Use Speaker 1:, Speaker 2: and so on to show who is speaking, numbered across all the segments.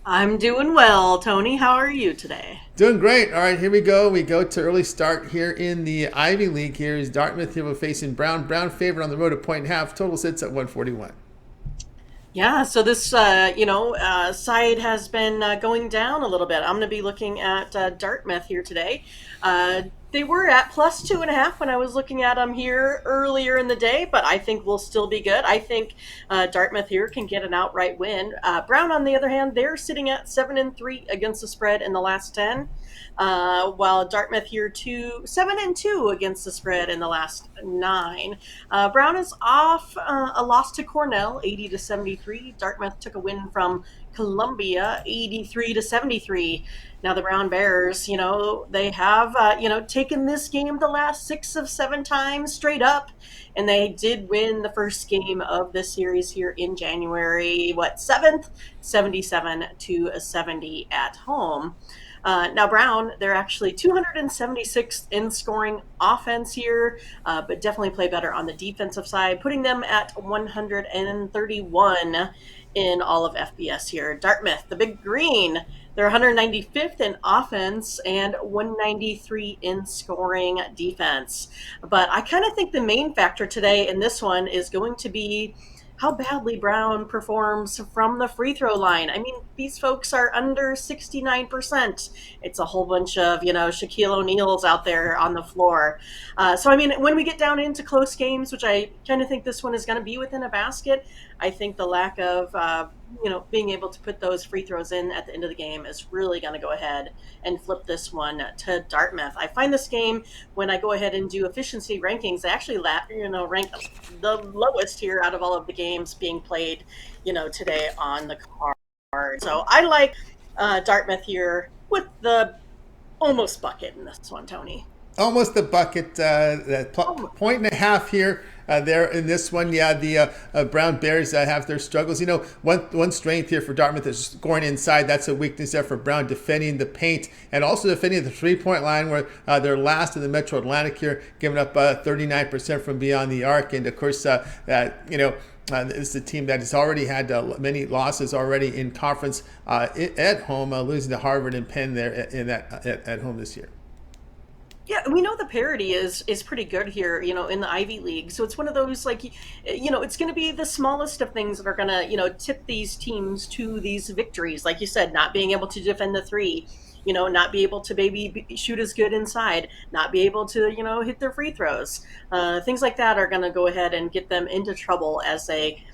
Speaker 1: I'm doing well, Tony. How are you today?
Speaker 2: Doing great. All right, here we go. We go to early start here in the Ivy League. Here is Dartmouth here facing Brown. Brown favored on the road, a point and a half. Total sits at 141.
Speaker 1: Yeah, so this side has been going down a little bit. I'm going to be looking at Dartmouth here today. Uh, they were at plus 2.5 when I was looking at them here earlier in the day, but I think we'll still be good. I think Dartmouth here can get an outright win. Brown, on the other hand, they're sitting at 7-3 against the spread in the last 10. While Dartmouth here 7-2 against the spread in the last 9. Brown is off a loss to Cornell, 80-73. Dartmouth took a win from Columbia, 83-73. Now the Brown Bears, they have taken this game the last 6 of 7 times straight up, and they did win the first game of this series here in January, 7th, 77-70 at home. Now, Brown, they're actually 276th in scoring offense here, but definitely play better on the defensive side, putting them at 131 in all of FBS here. Dartmouth, the Big Green, they're 195th in offense and 193 in scoring defense. But I kind of think the main factor today in this one is going to be how badly Brown performs from the free throw line. I mean, these folks are under 69%. It's a whole bunch of, Shaquille O'Neal's out there on the floor. So, I mean, when we get down into close games, which I kind of think this one is going to be within a basket, I think the lack of, being able to put those free throws in at the end of the game is really going to go ahead and flip this one to Dartmouth. I find this game, when I go ahead and do efficiency rankings, I actually rank the lowest here out of all of the games being played, today on the card. So I like Dartmouth here with the almost bucket in this one, Tony.
Speaker 2: Almost a bucket, point and a half here. There in this one, yeah, the Brown Bears have their struggles. One strength here for Dartmouth is scoring inside. That's a weakness there for Brown, defending the paint and also defending the 3-point line, where they're last in the Metro Atlantic here, giving up 39% from beyond the arc. And of course, this is a team that has already had many losses already in conference at home, losing to Harvard and Penn there at home this year.
Speaker 1: Yeah, we know the parity is pretty good here, in the Ivy League. So it's one of those it's going to be the smallest of things that are going to, tip these teams to these victories. Like you said, not being able to defend the three, not be able to maybe shoot as good inside, not be able to, hit their free throws. Things like that are going to go ahead and get them into trouble as they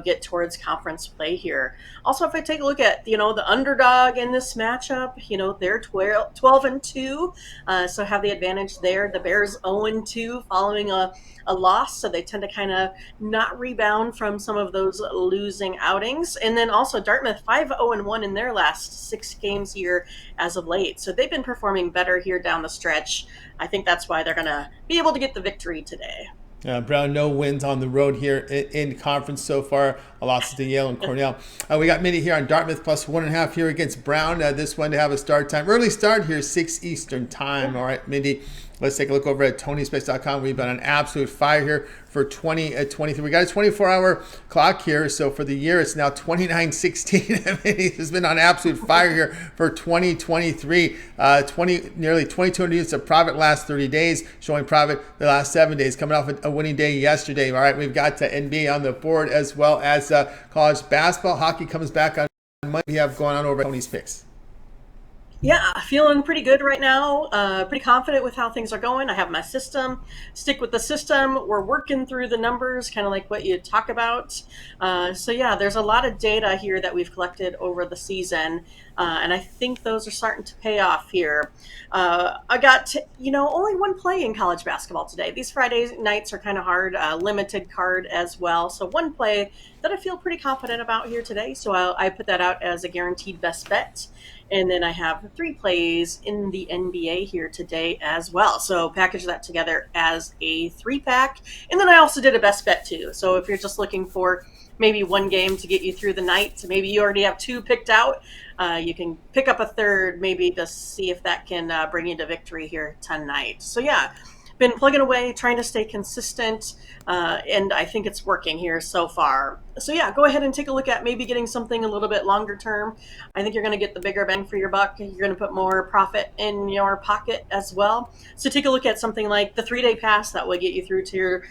Speaker 1: get towards conference play here. Also, if I take a look at, the underdog in this matchup, they're 12-2, so have the advantage there. The Bears 0-2 following a loss, so they tend to kind of not rebound from some of those losing outings. And then also Dartmouth 5-0-1 in their last 6 games here as of late. So they've been performing better here down the stretch. I think that's why they're going to be able to get the victory today.
Speaker 2: Brown, no wins on the road here in conference so far. A loss to Yale and Cornell. We got Mindy here on Dartmouth plus 1.5 here against Brown. This one to have a start time. Early start here, 6 Eastern time. All right, Mindy, let's take a look over at TonySpace.com. We've been on absolute fire here for 2023. We got a 24-hour clock here, so for the year it's now 29:16. Mindy has been on absolute fire here for 2023. Nearly 2,200 units of profit last 30 days, showing profit the last 7 days, coming off a winning day yesterday. All right, we've got NBA on the board as well as college basketball. Hockey comes back on Monday. We have going on over at Tony's Picks.
Speaker 1: Yeah, feeling pretty good right now. Pretty confident with how things are going. I have my system. Stick with the system. We're working through the numbers, kind of like what you talk about. So yeah, there's a lot of data here that we've collected over the season, and I think those are starting to pay off here. I got only one play in college basketball today. These Friday nights are kind of hard. Limited card as well. So one play that I feel pretty confident about here today. So I put that out as a guaranteed best bet. And then I have 3 plays in the NBA here today as well. So package that together as a 3-pack. And then I also did a best bet too. So if you're just looking for maybe one game to get you through the night, maybe you already have 2 picked out, you can pick up a third maybe to see if that can bring you to victory here tonight. So yeah, been plugging away, trying to stay consistent, and I think it's working here so far. So yeah, go ahead and take a look at maybe getting something a little bit longer term. I think you're going to get the bigger bang for your buck. You're going to put more profit in your pocket as well. So take a look at something like the 3-day pass that will get you through to your,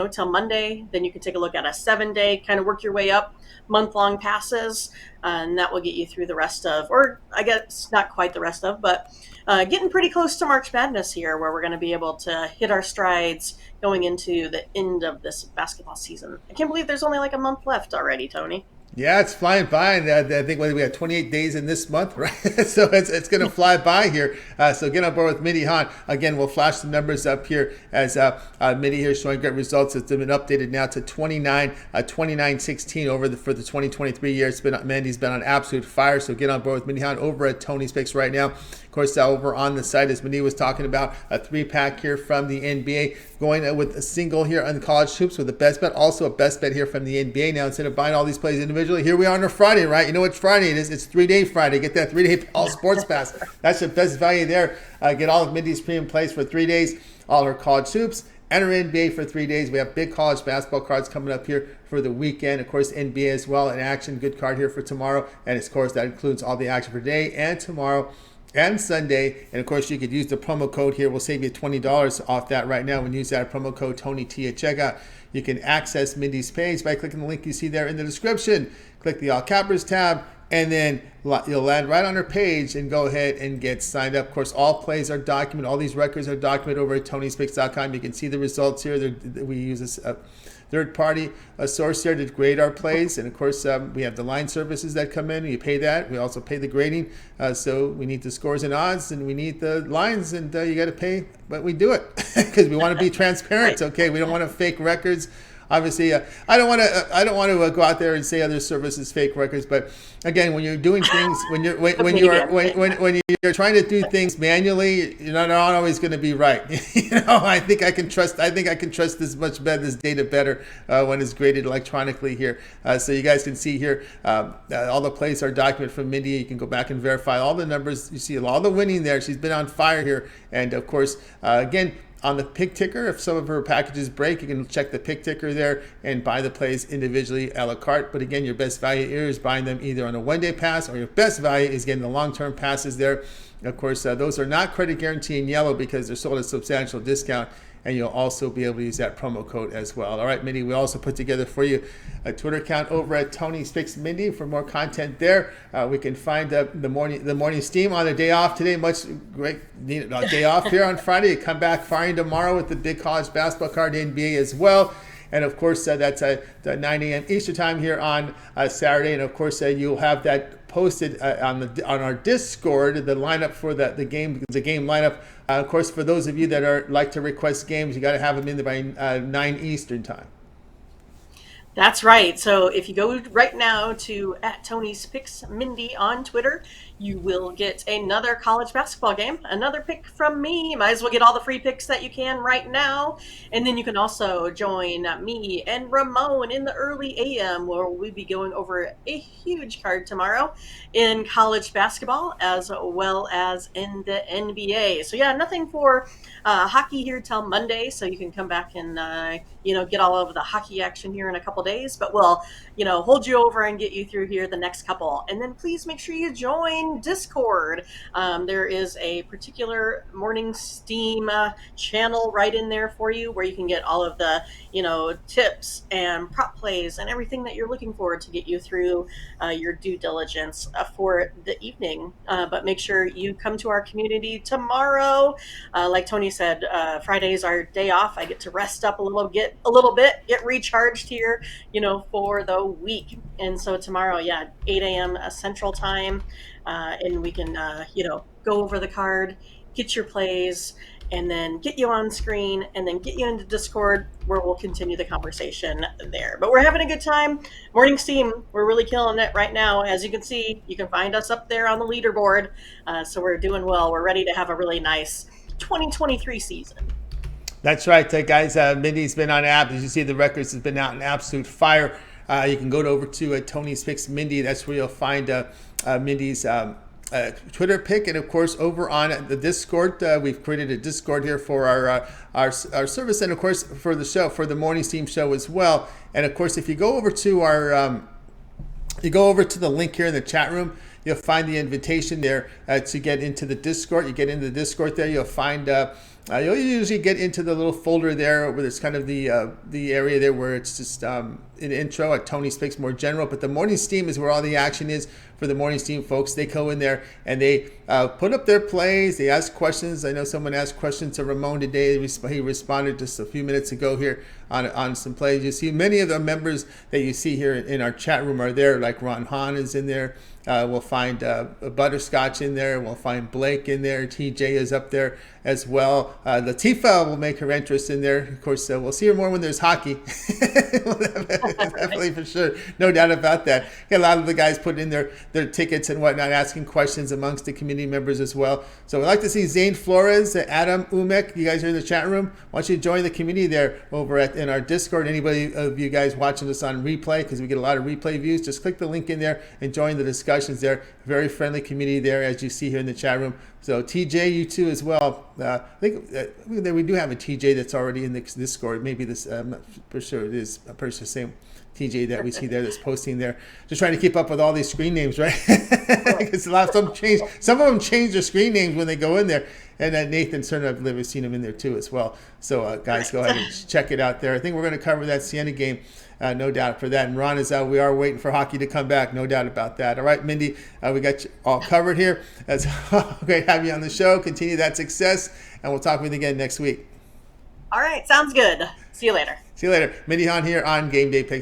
Speaker 1: till Monday. Then you can take a look at a 7-day, kind of work your way up, month-long passes, and that will get you through the rest of, or I guess not quite the rest of, but getting pretty close to March Madness here, where we're going to be able to hit our strides going into the end of this basketball season. I can't believe there's only like a month left already, Tony.
Speaker 2: Yeah, it's flying by, and I think we have 28 days in this month, right? So it's going to fly by here. So get on board with Mindy Hahne. Again, we'll flash the numbers up here as Mindy here is showing great results. It's been updated now to 29.16 for the 2023 year. Mindy's been on absolute fire. So get on board with Mindy Hahne over at Tony's Picks right now. Of course, over on the site, as Mindy was talking about, a 3-pack here from the NBA, going with a single here on the college hoops with a best bet. Also a best bet here from the NBA. Now, instead of buying all these plays individually, here we are on a Friday, right? You know what Friday it is? It's 3-day Friday. Get that 3-day all sports pass. That's the best value there. Get all of Mindy's premium plays for 3 days, all her college hoops, and her NBA for 3 days. We have big college basketball cards coming up here for the weekend. Of course, NBA as well, an action, good card here for tomorrow. And of course, that includes all the action for today and tomorrow and Sunday. And of course, you could use the promo code here. We'll save you $20 off that right now when you use that promo code TonyT at checkout. You can access Mindy's page by clicking the link you see there in the description. Click the All Cappers tab, and then you'll land right on her page and go ahead and get signed up. Of course, all plays are documented. All these records are documented over at Tony'sPicks.com. You can see the results here. We use this third-party source here to grade our plays. And, of course, we have the line services that come in. You pay that. We also pay the grading. So we need the scores and odds, and we need the lines, and you got to pay. But we do it because we want to be transparent, okay? We don't want to fake records. Obviously, I don't want to go out there and say other services fake records. But again, when you're doing things, when you're trying to do things manually, you're not always going to be right. I think I can trust this much better, this data better when it's graded electronically here. So you guys can see here, all the plays are documented from Mindy. You can go back and verify all the numbers. You see all the winning there. She's been on fire here, and of course, again, on the pick ticker, if some of her packages break, you can check the pick ticker there and buy the plays individually a la carte. But again, your best value here is buying them either on a 1-day pass, or your best value is getting the long-term passes there. Of course, those are not credit guarantee in yellow because they're sold at a substantial discount. And you'll also be able to use that promo code as well. All right, Mindy, we also put together for you a Twitter account over at Tony's Picks Mindy for more content there. We can find the morning steam on a day off today. Much great day off here on Friday. You come back firing tomorrow with the big college basketball card, NBA as well. And of course, that's at 9 a.m. Eastern time here on Saturday. And of course, you'll have that posted on our Discord, the lineup for the game lineup. Of course, for those of you that like to request games, you got to have them in there by 9 Eastern time.
Speaker 1: That's right. So if you go right now to @Tony'sPicksMindy on Twitter, you will get another college basketball game, another pick from me. Might as well get all the free picks that you can right now. And then you can also join me and Ramon in the early AM, where we'll be going over a huge card tomorrow in college basketball as well as in the NBA. So yeah, nothing for hockey here till Monday, so you can come back and get all of the hockey action here in a couple days. But we'll hold you over and get you through here the next couple. And then please make sure you join Discord. There is a particular Morning Steam channel right in there for you, where you can get all of the tips and prop plays and everything that you're looking for to get you through your due diligence for the evening. But make sure you come to our community tomorrow. Like Tony said, Friday's our day off. I get to rest up a little bit, get recharged here, for the week. And so tomorrow, 8 a.m. Central Time, and we can, go over the card, get your plays, and then get you on screen, and then get you into Discord, where we'll continue the conversation there. But we're having a good time. Morning Steam, we're really killing it right now. As you can see, you can find us up there on the leaderboard. So we're doing well. We're ready to have a really nice 2023 season.
Speaker 2: That's right, guys. Mindy's been on app. As you see, the records has been out in absolute fire. You can go over to Tony's Picks Mindy. That's where you'll find Mindy's Twitter pic, and of course over on the Discord, we've created a Discord here for our service, and of course for the show, for the morning team show as well. And of course, if you go over to the link here in the chat room, you'll find the invitation there to get into the Discord. You get into the Discord there, you'll find you'll usually get into the little folder there where there's kind of the area there where it's just an intro at Tony Speaks More General. But the morning steam is where all the action is for the morning steam folks. They go in there and they put up their plays. They ask questions. I know someone asked questions to Ramon today. He responded just a few minutes ago here on some plays. You see many of the members that you see here in our chat room are there, like Ron Hahn is in there. We'll find Butterscotch in there. We'll find Blake in there. TJ is up there as well. Latifa will make her entrance in there. Of course, we'll see her more when there's hockey. Definitely for sure. No doubt about that. A lot of the guys put in their tickets and whatnot, asking questions amongst the community members as well. So we'd like to see Zane Flores, Adam Umek. You guys are in the chat room. Why don't you join the community there over in our Discord? Anybody of you guys watching us on replay, because we get a lot of replay views, just click the link in there and join the discussions there. Very friendly community there, as you see here in the chat room. So TJ, you too as well. I think we do have a TJ that's already in the Discord. Maybe this, I'm not for sure it is a person same TJ that we see there that's posting there. Just trying to keep up with all these screen names, right? Because a lot of them change. Some of them change their screen names when they go in there. And Nathan certainly, I've seen him in there too as well. So guys, go ahead and check it out there. I think we're going to cover that Siena game. No doubt for that. And Ron is out. We are waiting for hockey to come back. No doubt about that. All right, Mindy, we got you all covered here. It's great to have you on the show. Continue that success, and we'll talk with you again next week.
Speaker 1: All right, sounds good. See you later.
Speaker 2: See you later. Mindy Hahne here on Game Day Picks.